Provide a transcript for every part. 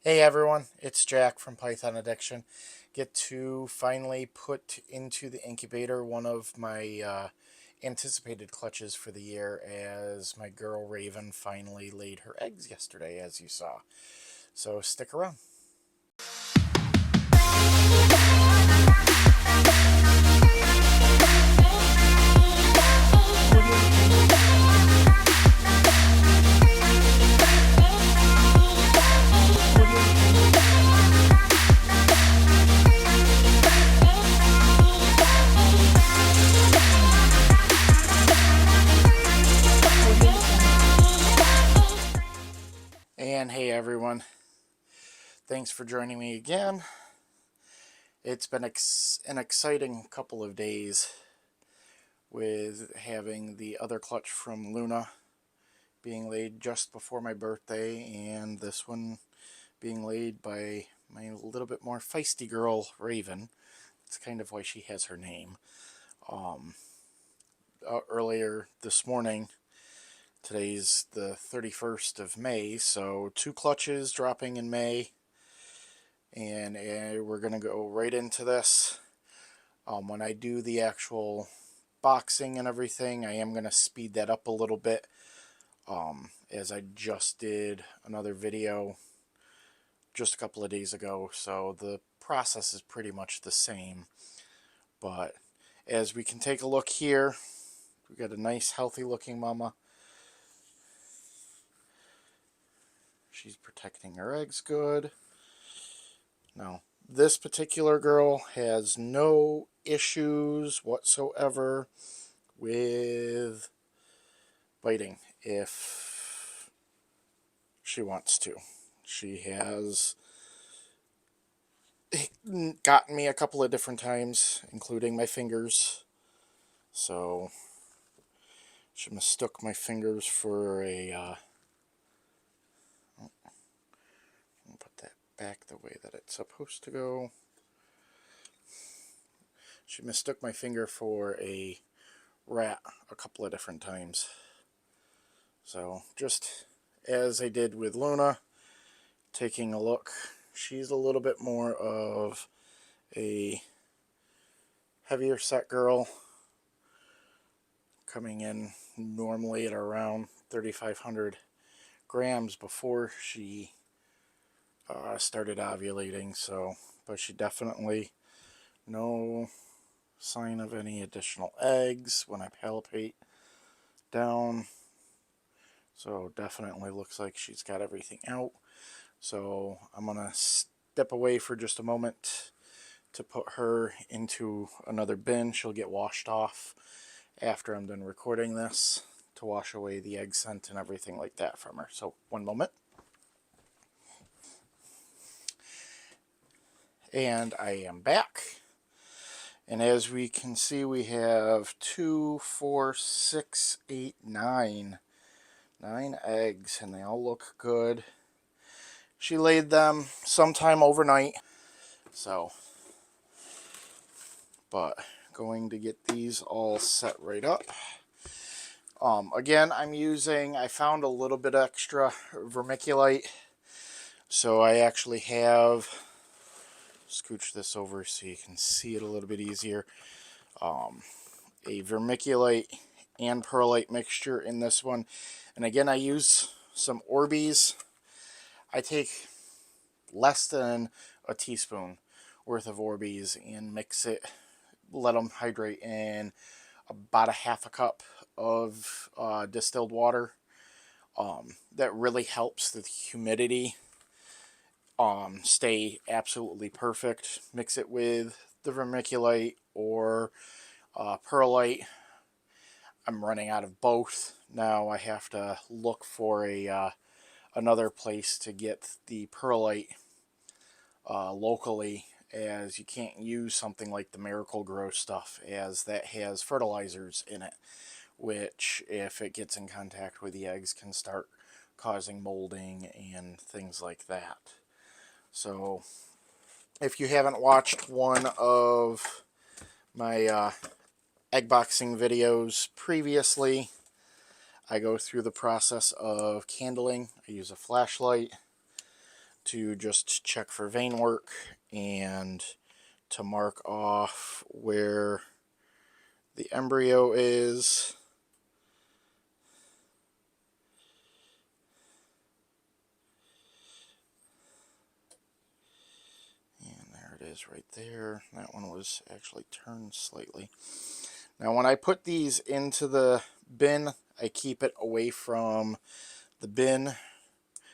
Hey everyone, it's Jack from Python Addiction. Get to finally put into the incubator one of my anticipated clutches for the year, as my girl Raven finally laid her eggs yesterday, as you saw. So stick around. And hey everyone, thanks for joining me again. It's been an exciting couple of days with having the other clutch from Luna being laid just before my birthday, and this one being laid by my little bit more feisty girl, Raven. That's kind of why she has her name. Earlier this morning, today's the 31st of May, so 2 clutches dropping in May, and we're going to go right into this. When I do the actual boxing and everything, I am going to speed that up a little bit, as I just did another video just a couple of days ago, so the process is pretty much the same. But as we can take a look here, we got a nice healthy looking mama. She's protecting her eggs good. Now this particular girl has no issues whatsoever with biting if she wants to. She has gotten me a couple of different times, including my fingers. So she mistook my fingers for a I'll put that back the way that it's supposed to go. She mistook my finger for a rat a couple of different times. So just as I did with Luna, taking a look, she's a little bit more of a heavier set girl, coming in normally at around 3,500 grams before she started ovulating. So, but she definitely, no sign of any additional eggs when I palpate down. So definitely looks like she's got everything out. So I'm gonna step away for just a moment to put her into another bin. She'll get washed off after I'm done recording this, to wash away the egg scent and everything like that from her. So one moment. And I am back. And as we can see, we have 2, 4, 6, 8, 9 eggs, and they all look good. She laid them sometime overnight, so, but going to get these all set right up. Again, I found a little bit extra vermiculite, so I actually have, scooch this over so you can see it a little bit easier, a vermiculite and perlite mixture in this one. And again, I use some Orbeez. I take less than a teaspoon worth of Orbeez and mix it, let them hydrate in about a half a cup of distilled water. That really helps the humidity stay absolutely perfect. Mix it with the vermiculite or perlite. I'm running out of both now. I have to look for a another place to get the perlite locally, as you can't use something like the Miracle Grow stuff, as that has fertilizers in it, which if it gets in contact with the eggs can start causing molding and things like that. So if you haven't watched one of my egg boxing videos previously, I go through the process of candling. I use a flashlight to just check for vein work and to mark off where the embryo is. And there it is right there. That one was actually turned slightly. Now when I put these into the bin, I keep it away from the bin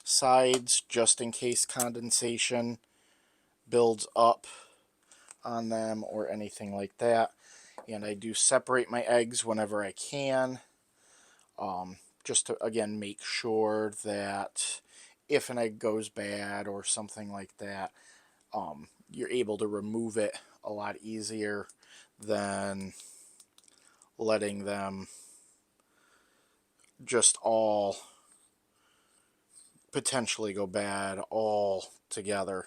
sides just in case condensation builds up on them or anything like that. And I do separate my eggs whenever I can, just to again make sure that if an egg goes bad or something like that, you're able to remove it a lot easier than letting them just all potentially go bad all together.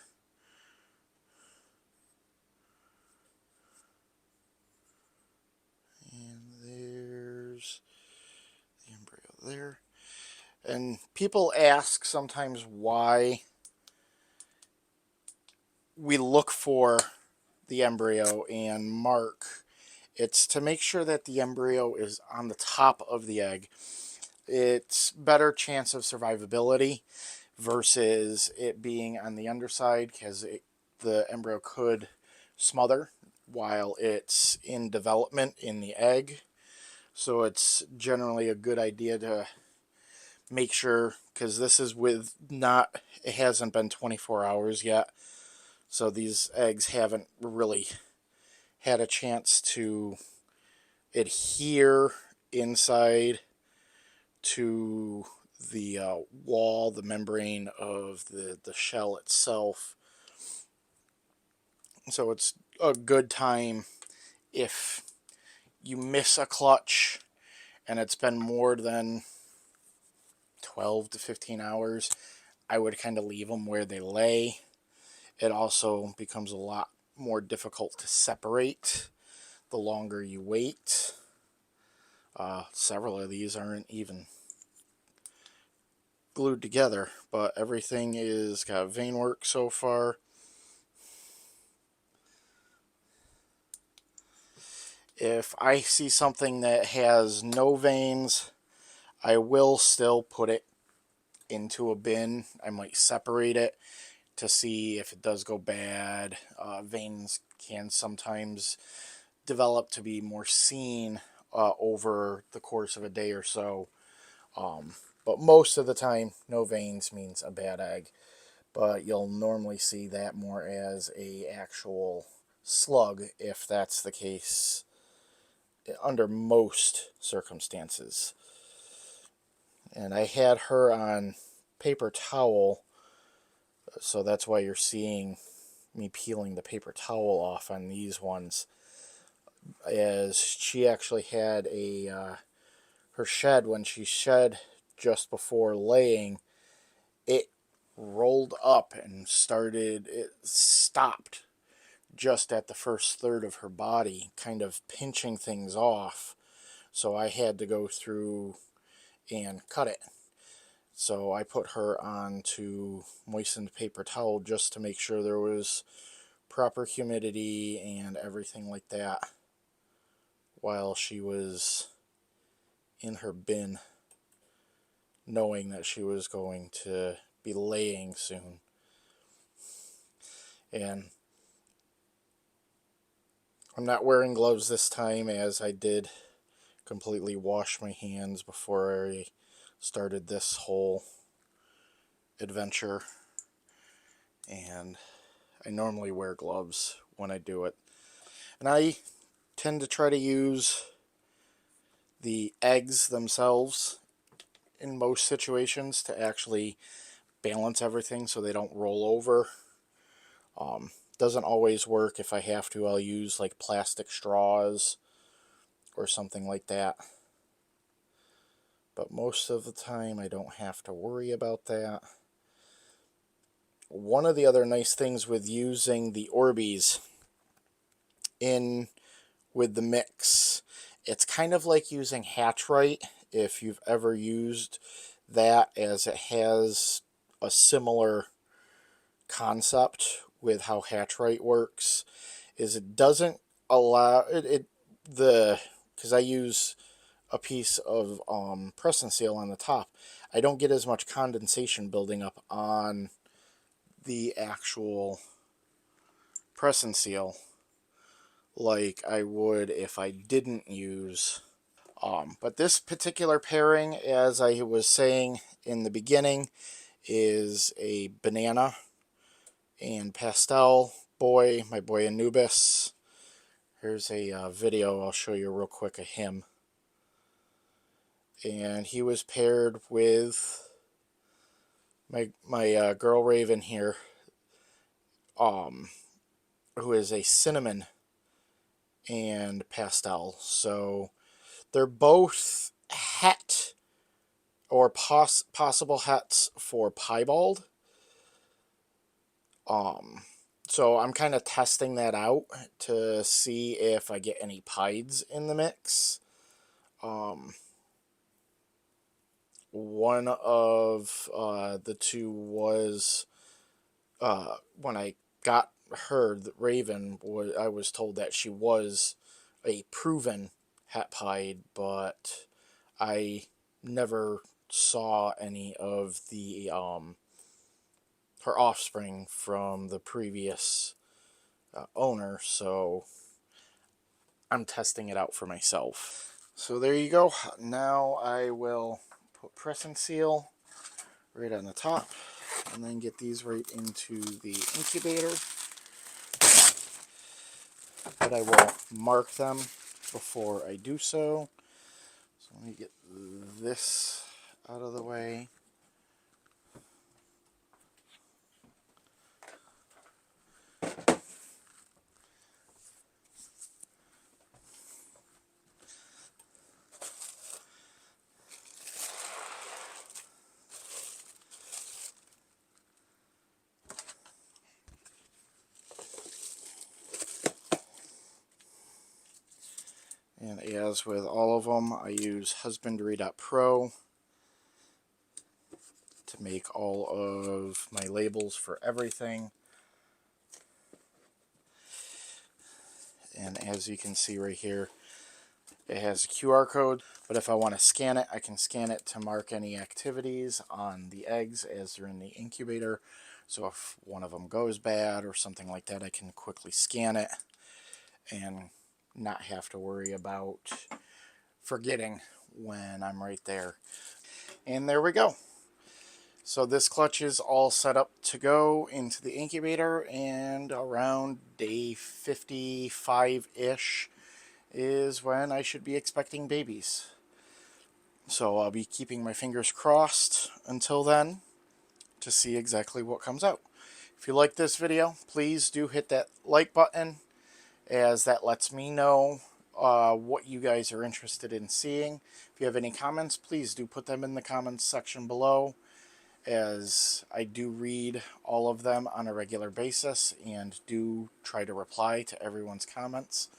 And there's the embryo there. And people ask sometimes why we look for the embryo and mark. It's to make sure that the embryo is on the top of the egg. It's better chance of survivability versus it being on the underside, because the embryo could smother while it's in development in the egg. So it's generally a good idea to make sure, because this is with not, it hasn't been 24 hours yet, so these eggs haven't really had a chance to adhere inside to the wall, the membrane of the shell itself. So it's a good time if you miss a clutch and it's been more than 12 to 15 hours, I would kind of leave them where they lay. It also becomes a lot more difficult to separate the longer you wait. Several of these aren't even glued together, but everything is got vein work so far. If I see something that has no veins, I will still put it into a bin. I might separate it to see if it does go bad. Veins can sometimes develop to be more seen over the course of a day or so. But most of the time, no veins means a bad egg. But you'll normally see that more as a actual slug if that's the case under most circumstances. And I had her on paper towel, so that's why you're seeing me peeling the paper towel off on these ones, as she actually had her shed, when she shed just before laying, it rolled up and it stopped just at the first third of her body, kind of pinching things off. So I had to go through and cut it. So I put her onto moistened paper towel just to make sure there was proper humidity and everything like that while she was in her bin, knowing that she was going to be laying soon. And I'm not wearing gloves this time, as I did completely wash my hands before I started this whole adventure. And I normally wear gloves when I do it. And I tend to try to use the eggs themselves in most situations to actually balance everything so they don't roll over. Doesn't always work. If I have to, I'll use like plastic straws or something like that. But most of the time I don't have to worry about that. One of the other nice things with using the Orbeez in with the mix, it's kind of like using Hatchright, if you've ever used that, as it has a similar concept with how Hatchright works, is it doesn't allow it the because I use a piece of press and seal on the top, I don't get as much condensation building up on the actual press and seal like I would if I didn't use. But this particular pairing, as I was saying in the beginning, is a banana and pastel boy, my boy Anubis. Here's a video I'll show you real quick of him. And he was paired with my girl Raven here, who is a cinnamon and pastel. So they're both het or possible hets for piebald. So I'm kind of testing that out to see if I get any pieds in the mix. One of the two was when I got her, the Raven, I was told that she was a proven het pied, but I never saw any of the her offspring from the previous owner, so I'm testing it out for myself. So there you go. Now I will put press and seal right on the top, and then get these right into the incubator. But I will mark them before I do so. So let me get this out of the way. And as with all of them, I use Husbandry.pro to make all of my labels for everything. And as you can see right here, it has a QR code, but if I want to scan it, I can scan it to mark any activities on the eggs as they're in the incubator. So if one of them goes bad or something like that, I can quickly scan it and not have to worry about forgetting when I'm right there. And there we go. So this clutch is all set up to go into the incubator, and around day 55-ish is when I should be expecting babies. So I'll be keeping my fingers crossed until then to see exactly what comes out. If you like this video, please do hit that like button, as that lets me know what you guys are interested in seeing. If you have any comments, please do put them in the comments section below, as I do read all of them on a regular basis and do try to reply to everyone's comments.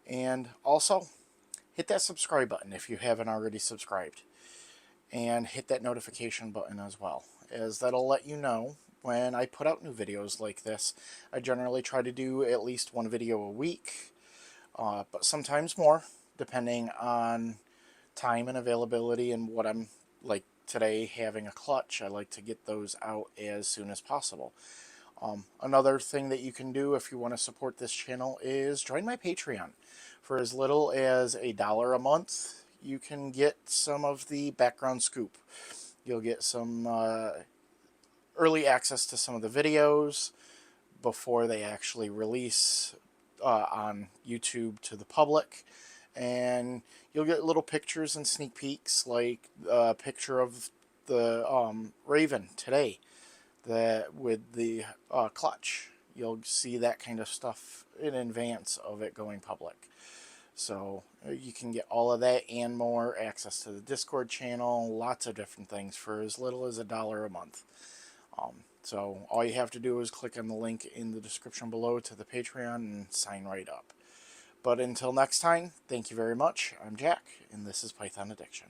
And also, hit that subscribe button if you haven't already subscribed. And hit that notification button as well, as that'll let you know when I put out new videos like this. I generally try to do at least one video a week, but sometimes more, depending on time and availability and what I'm, like today, having a clutch. I like to get those out as soon as possible. Another thing that you can do if you want to support this channel is join my Patreon. For as little as $1 a month, you can get some of the background scoop. You'll get some early access to some of the videos before they actually release on YouTube to the public. And you'll get little pictures and sneak peeks, like a picture of the Raven today, that with the clutch. You'll see that kind of stuff in advance of it going public. So you can get all of that and more, access to the Discord channel, lots of different things for as little as $1 a month. So all you have to do is click on the link in the description below to the Patreon and sign right up. But until next time, thank you very much. I'm Jack, and this is Python Addiction.